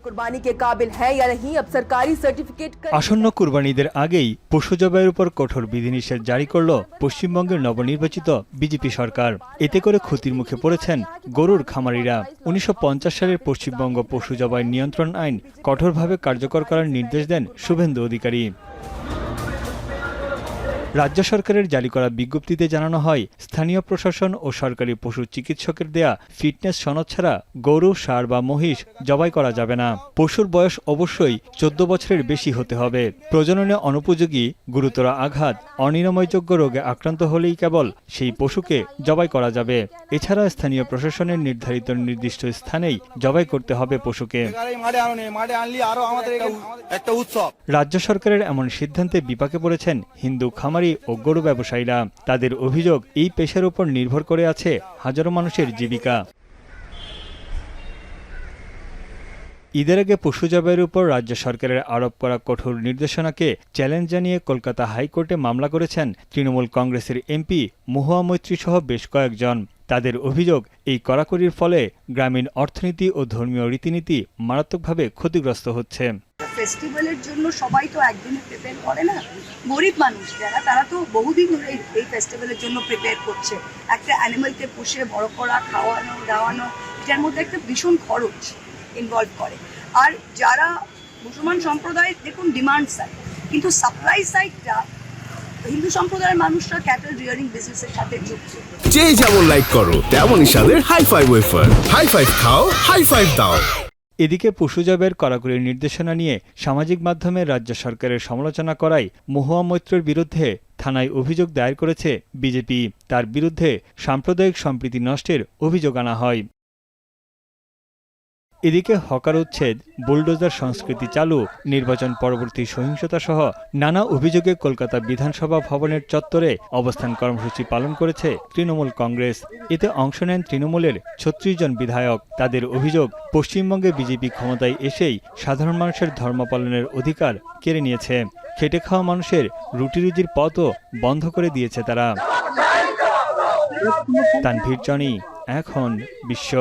कुर्बानी के काबिल है या नहीं अब सरकारी সার্টিফিকেট আসন্ন কুরবানিদের আগেই পশু জবাইয়ের উপর কঠোর বিধিনিষেধ জারি করল পশ্চিমবঙ্গের নবনির্বাচিত বিজেপি সরকার। এতে করে ক্ষতির মুখে পড়েছেন গরুর খামারিরা। ১৯৫০ সালের পশ্চিমবঙ্গ পশু জবাই নিয়ন্ত্রণ আইন কঠোরভাবে কার্যকর করার নির্দেশ দেন শুভেন্দু অধিকারী। রাজ্য সরকারের জারি করা বিজ্ঞপ্তিতে জানানো হয়, স্থানীয় প্রশাসন ও সরকারি পশু চিকিৎসকের দেয়া ফিটনেস সনদ ছাড়া গরু, ষাঁড় বা মহিষ জবাই করা যাবে না। পশুর বয়স অবশ্যই ১৪ বছরের বেশি হতে হবে। প্রজননে অনুপযোগী, গুরুতর আঘাত, অনিরাময়যোগ্য রোগে আক্রান্ত হলেই কেবল সেই পশুকে জবাই করা যাবে। এছাড়া স্থানীয় প্রশাসনের নির্ধারিত নির্দিষ্ট স্থানেই জবাই করতে হবে পশুকে। রাজ্য সরকারের এমন সিদ্ধান্তে বিপাকে পড়েছেন হিন্দু খামারি ও গরু ব্যবসায়ীরা। তাদের অভিযোগ, এই পেশার উপর নির্ভর করে আছে হাজারো মানুষের জীবিকা। ঈদের আগে পশু জবাইয়ের উপর রাজ্য সরকারের আরোপ করা কঠোর নির্দেশনাকে চ্যালেঞ্জ জানিয়ে কলকাতা হাইকোর্টে মামলা করেছেন তৃণমূল কংগ্রেসের এমপি মহুয়া মৈত্রী সহ বেশ কয়েকজন। তাদের অভিযোগ, এই কড়াকড়ির ফলে গ্রামীণ অর্থনীতি ও ধর্মীয় রীতিনীতি মারাত্মকভাবে ক্ষতিগ্রস্ত হচ্ছে। ফেস্টিভ্যালের জন্য সবাই তো একদিনে প্রিপেয়ার করে না। গরিব মানুষ যারা, তারা তো বহুদিন ধরে এই ফেস্টিভ্যালের জন্য প্রিপেয়ার করছে। একটা অ্যানিমালকে পুষে বড় করা, খাওয়ানো দাওয়ানো, এটার মধ্যে একটা ভীষণ খরচ ইনভলভ করে। আর যারা মুসলমান সম্প্রদায়, দেখুন ডিমান্ড সাইড, কিন্তু সাপ্লাই সাইডটা হিন্দু সম্প্রদায়ের মানুষরা ক্যাটেল রিয়ারিং বিজনেসের সাথে যুক্ত। যে যেমন লাইক করো তেমনই স্বাদের high five wafer. High five খাও, হাই ফাইভ দাও। এদিকে পশু জবাইয়ের কড়াকড়ির নির্দেশনা নিয়ে সামাজিক মাধ্যমে রাজ্য সরকারের সমালোচনা করায় মহুয়া মৈত্রের বিরুদ্ধে থানায় অভিযোগ দায়ের করেছে বিজেপি। তার বিরুদ্ধে সাম্প্রদায়িক সম্প্রীতি নষ্টের অভিযোগ আনা হয়। এদিকে হকার উচ্ছেদ, বুলডোজার সংস্কৃতি চালু, নির্বাচন পরবর্তী সহিংসতা সহ নানা অভিযোগে কলকাতা বিধানসভা ভবনের চত্বরে অবস্থান কর্মসূচি পালন করেছে তৃণমূল কংগ্রেস। এতে অংশ নেন তৃণমূলের ৩৬ জন বিধায়ক। তাদের অভিযোগ, পশ্চিমবঙ্গে বিজেপি ক্ষমতায় এসেই সাধারণ মানুষের ধর্ম পালনের অধিকার কেড়ে নিয়েছে। খেটে খাওয়া মানুষের রুটিরুজির পথও বন্ধ করে দিয়েছে তারা। তানভীর জনি, এখন বিশ্ব।